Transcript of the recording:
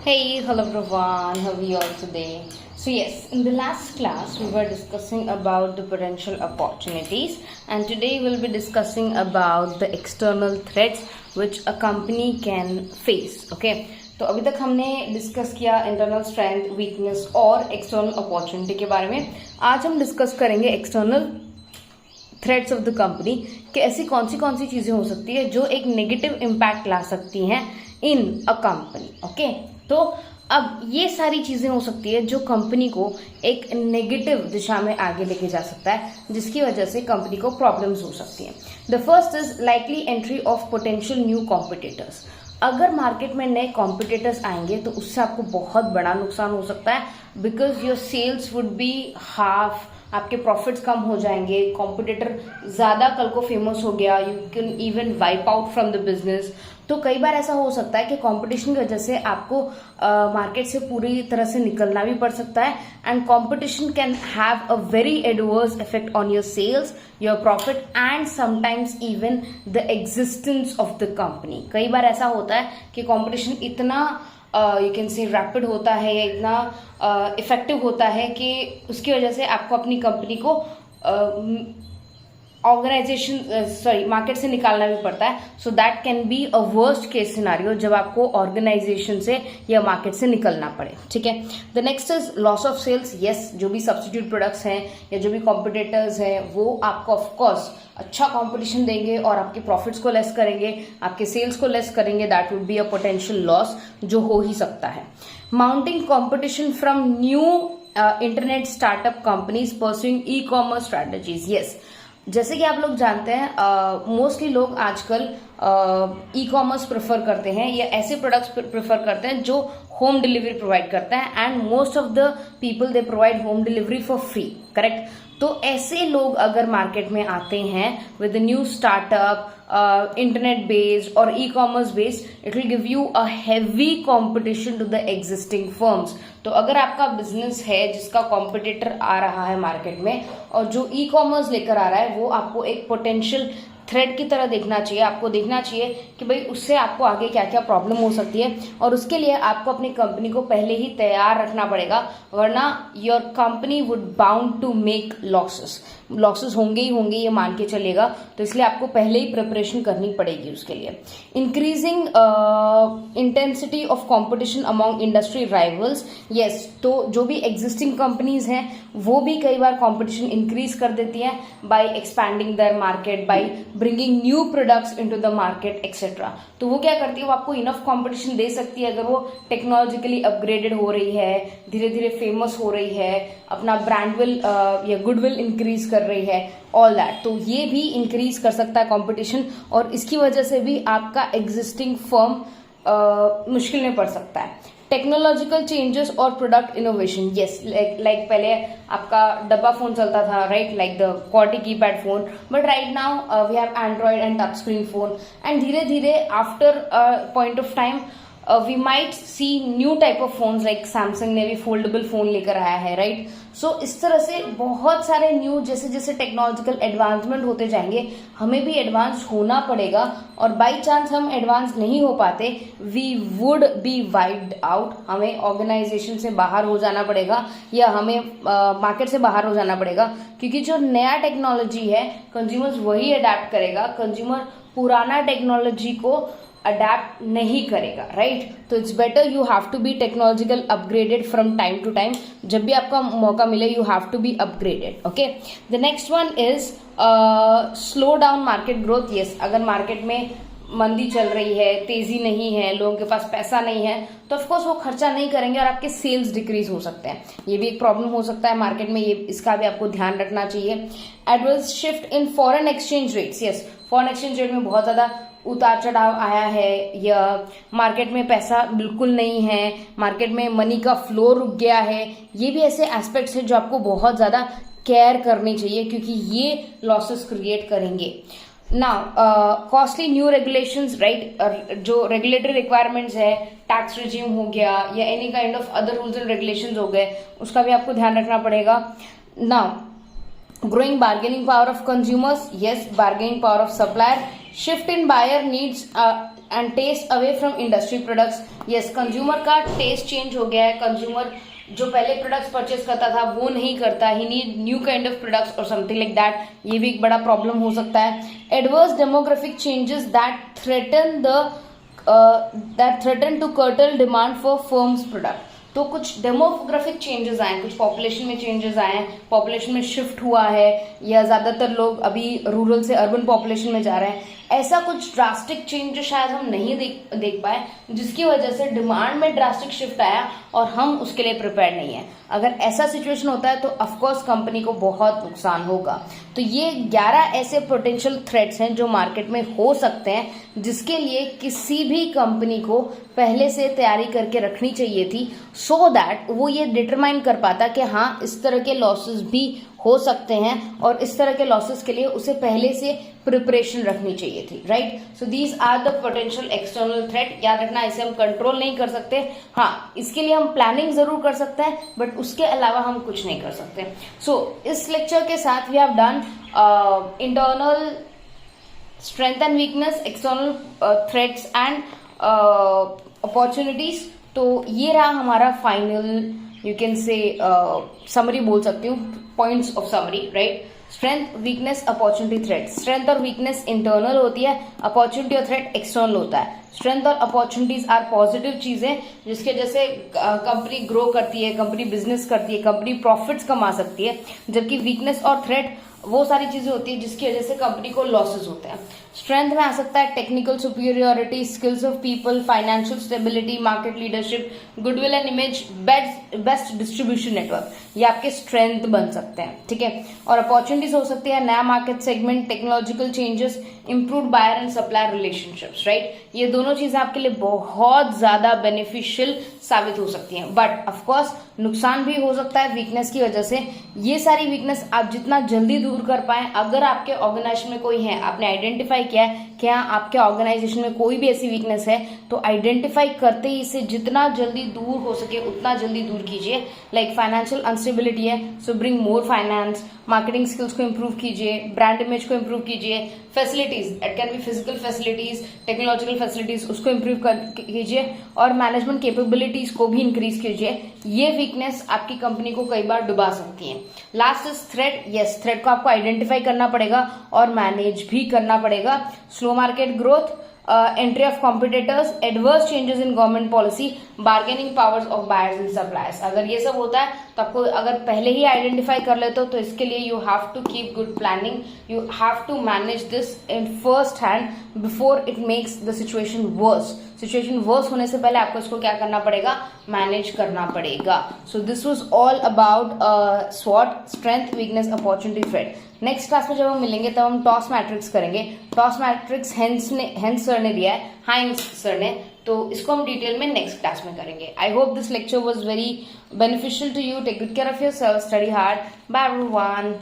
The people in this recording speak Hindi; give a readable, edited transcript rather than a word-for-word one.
Hey, hello everyone, how are you all today? So yes, in the last class we were discussing about the potential opportunities, and today we'll be discussing about the external threats which a company can face. Okay, तो अभी तक हमने डिस्कस किया इंटरनल स्ट्रेंथ, वीकनेस और एक्सटर्नल अपॉर्चुनिटी के बारे में. आज हम डिस्कस करेंगे external threats of the company कि ऐसी कौन सी चीजें हो सकती है जो एक नेगेटिव इम्पैक्ट ला सकती हैं इन अ कंपनी. ओके, तो अब ये सारी चीजें हो सकती है जो कंपनी को एक नेगेटिव दिशा में आगे लेके जा सकता है, जिसकी वजह से कंपनी को प्रॉब्लम्स हो सकती हैं. The first is likely entry of potential new competitors. अगर मार्केट में नए कॉम्पिटिटर्स आएंगे तो उससे आपको बहुत बड़ा नुकसान हो सकता है, because your sales would be half, आपके प्रॉफिट्स कम हो जाएंगे. कॉम्पिटिटर ज्यादा कल को फेमस हो गया, you can even wipe out from the business. तो कई बार ऐसा हो सकता है कि कंपटीशन की वजह से आपको मार्केट से पूरी तरह से निकलना भी पड़ सकता है, and competition can have a very adverse effect on your sales, your profit and sometimes even the existence of the company. कई बार ऐसा होता है कि कंपटीशन इतना यू कैन से रैपिड होता है या इतना इफेक्टिव होता है कि उसकी वजह से आपको अपनी कंपनी को मार्केट से निकालना भी पड़ता है. So that can be a worst case scenario जब आपको ऑर्गेनाइजेशन से या मार्केट से निकलना पड़े. ठीक है. The next is loss of sales. Yes, जो भी सब्स्टिट्यूट प्रोडक्ट्स हैं या जो भी कॉम्पिटिटर्स हैं वो आपको ऑफकोर्स अच्छा कंपटीशन देंगे और आपके प्रॉफिट्स को लेस करेंगे, आपके सेल्स को लेस करेंगे. That would be a potential loss जो हो ही सकता है. Mounting competition from new internet startup companies pursuing e commerce strategies. Yes, जैसे कि आप लोग जानते हैं मोस्टली लोग आजकल ई कॉमर्स प्रेफर करते हैं या ऐसे प्रोडक्ट्स प्रेफर करते हैं जो होम डिलीवरी प्रोवाइड करते हैं, and most of the people they provide home delivery for free. Correct. तो ऐसे लोग अगर मार्केट में आते हैं with new startup internet based और e commerce based, it will give you a heavy competition to the existing firms. तो अगर आपका बिजनेस है जिसका कॉम्पिटिटर आ रहा है मार्केट में और जो ई कॉमर्स लेकर आ रहा है, वो आपको एक पोटेंशियल थ्रेड की तरह देखना चाहिए. आपको देखना चाहिए कि भाई उससे आपको आगे क्या क्या प्रॉब्लम हो सकती है, और उसके लिए आपको अपनी कंपनी को पहले ही तैयार रखना पड़ेगा, वरना your company would bound to make losses होंगे ही होंगे, ये मान के चलेगा. तो इसलिए आपको पहले ही प्रिपरेशन करनी पड़ेगी उसके लिए. Increasing intensity of competition among industry rivals. Yes, तो जो भी एग्जिस्टिंग कंपनीज हैं वो भी कई बार कॉम्पिटिशन इंक्रीज कर देती हैं by expanding their market, by bringing new products into the market etcetera. तो वो क्या करती है, वो आपको इनफ कंपटीशन दे सकती है अगर वो टेक्नोलॉजिकली अपग्रेडेड हो रही है, धीरे धीरे फेमस हो रही है, अपना ब्रांडविल या गुडविल इंक्रीज कर रही है, ऑल दैट. तो ये भी इंक्रीज कर सकता है कंपटीशन, और इसकी वजह से भी आपका एग्जिस्टिंग फर्म मुश्किल में पड़ सकता है. टेक्नोलॉजिकल चेंजेस और प्रोडक्ट इनोवेशन. यस, लाइक पहले आपका डब्बा फोन चलता था, right, like the QWERTY keypad phone, but right now we have Android and touch screen phone, and धीरे धीरे after point of time we might see new type of phones, like Samsung ने भी फोल्डेबल फोन लेकर आया है, राइट. सो इस तरह से बहुत सारे न्यू, जैसे जैसे टेक्नोलॉजिकल एडवांसमेंट होते जाएंगे हमें भी एडवांस होना पड़ेगा, और बाई चांस हम एडवांस नहीं हो पाते, we would be wiped out. हमें ऑर्गेनाइजेशन से बाहर हो जाना पड़ेगा या हमें मार्केट से बाहर हो जाना पड़ेगा, क्योंकि जो नया टेक्नोलॉजी है कंज्यूमर्स वही अडेप्ट करेगा. कंज्यूमर पुराना टेक्नोलॉजी को अडेप्ट नहीं करेगा, राइट. तो it's better you have to be technological upgraded from time to time. जब भी आपका मौका मिले you have to be upgraded. Okay. The next one is slow down market growth. Yes, अगर मार्केट में मंदी चल रही है, तेजी नहीं है, लोगों के पास पैसा नहीं है, तो ऑफकोर्स वो खर्चा नहीं करेंगे और आपके सेल्स डिक्रीज हो सकते हैं. ये भी एक प्रॉब्लम हो सकता है मार्केट में, ये इसका भी आपको ध्यान रखना चाहिए. Adverse shift in foreign exchange rates. Yes, foreign exchange rate में बहुत ज्यादा उतार चढ़ाव आया है, या मार्केट में पैसा बिल्कुल नहीं है, मार्केट में मनी का फ्लो रुक गया है. ये भी ऐसे एस्पेक्ट्स हैं जो आपको बहुत ज्यादा केयर करनी चाहिए, क्योंकि ये लॉसेस क्रिएट करेंगे. Now costly new regulations, right, जो रेगुलेटरी रिक्वायरमेंट्स है, टैक्स रिजीम हो गया या any kind of other rules and regulations हो गए, उसका भी आपको ध्यान रखना पड़ेगा. Now growing bargaining power of consumers. Yes, bargaining power of supplier. Shift in buyer needs and taste away from industry products. Yes, consumer का टेस्ट चेंज हो गया है. कंज्यूमर जो पहले प्रोडक्ट्स परचेस करता था वो नहीं करता. He need new kind of products और समथिंग लाइक दैट. ये भी एक बड़ा प्रॉब्लम हो सकता है. Adverse demographic changes that threaten to curtail demand for firms product. तो कुछ डेमोग्राफिक चेंजेस आए, कुछ पॉपुलेशन में चेंजेस आए हैं, पॉपुलेशन में शिफ्ट हुआ है, या ज्यादातर लोग अभी रूरल से अर्बन पॉपुलेशन में जा रहे हैं. ऐसा कुछ ड्रास्टिक चेंज जो शायद हम नहीं देख पाए, जिसकी वजह से डिमांड में ड्रास्टिक शिफ्ट आया और हम उसके लिए प्रिपेयर नहीं है. अगर ऐसा सिचुएशन होता है तो ऑफकोर्स कंपनी को बहुत नुकसान होगा. तो ये 11 ऐसे पोटेंशियल थ्रेट्स हैं जो मार्केट में हो सकते हैं, जिसके लिए किसी भी कंपनी को पहले से तैयारी करके रखनी चाहिए थी, सो दैट वो ये डिटरमाइन कर पाता कि हाँ इस तरह के लॉसेस भी हो सकते हैं और इस तरह के लॉसेस के लिए उसे पहले से प्रिपरेशन रखनी चाहिए थी. Right. So these are the potential external threat. याद रखना, इसे हम कंट्रोल नहीं कर सकते. हाँ, इसके लिए हम प्लानिंग जरूर कर सकते हैं, बट उसके अलावा हम कुछ नहीं कर सकते. सो इस लेक्चर के साथ we have done internal strength and weakness, external threats and opportunities. तो ये रहा हमारा final, you can say summary बोल सकती हूँ, points of summary. Right. Strength, weakness, opportunity, threat. Strength और वीकनेस इंटरनल होती है, अपॉर्चुनिटी और थ्रेट एक्सटर्नल होता है. स्ट्रेंथ और अपॉर्चुनिटीज आर पॉजिटिव चीजें जिसके जैसे कंपनी ग्रो करती है, कंपनी बिजनेस करती है, कंपनी प्रॉफिट्स कमा सकती है. जबकि वीकनेस और थ्रेट वो सारी चीजें होती है जिसकी वजह से कंपनी को लॉसेस होते हैं. स्ट्रेंथ में आ सकता है technical superiority, skills of people, financial stability, market leadership, goodwill and image, best distribution network. ये आपके स्ट्रेंथ बन सकते हैं. ठीक है. और अपॉर्चुनिटीज हो सकती है नया market segment, technological changes, improve buyer and supplier relationships. Right. ये दोनों चीजें आपके लिए बहुत ज्यादा बेनिफिशियल साबित हो सकती हैं, बट ऑफकोर्स नुकसान भी हो सकता है वीकनेस की वजह से. ये सारी वीकनेस आप जितना जल्दी दूर कर पाए, अगर आपके ऑर्गेनाइजेशन में कोई है, आपने आइडेंटिफाई किया है कि हाँ आपके ऑर्गेनाइजेशन में कोई भी ऐसी वीकनेस है, तो आइडेंटिफाई करते ही इसे जितना जल्दी दूर हो सके उतना जल्दी दूर कीजिए. लाइक फाइनेंशियल अनस्टेबिलिटी है, सो bring more finance. Marketing skills को इंप्रूव कीजिए, ब्रांड इमेज को इंप्रूव कीजिए, facilities, it can be physical facilities, technological facilities, उसको इंप्रूव कीजिए, और मैनेजमेंट कैपेबिलिटीज को भी इंक्रीज कीजिए. ये वीकनेस आपकी कंपनी को कई बार डुबा सकती है. Last is threat. Yes, threat को आपको आइडेंटिफाई करना पड़ेगा और मैनेज भी करना पड़ेगा. Slow market growth, entry of competitors, adverse changes in government policy, bargaining powers of buyers and suppliers. अगर ये सब होता है तो आपको अगर पहले ही आइडेंटिफाई कर लेते हो तो इसके लिए you have to keep good planning. You have to manage this in first hand before it makes the situation worse. Situation worse होने से पहले आपको इसको क्या करना पड़ेगा, मैनेज करना पड़ेगा. So this was all about स्वॉट, strength, weakness, opportunity, threat. Next class में जब हम मिलेंगे तब हम टॉस मैट्रिक्स करेंगे. टॉस मैट्रिक्स हेंस सर ने दिया है, हाइंस सर ने, तो इसको हम डिटेल में नेक्स्ट क्लास में करेंगे. I hope this lecture was very beneficial to you. Take good care of yourself, study hard. Bye everyone.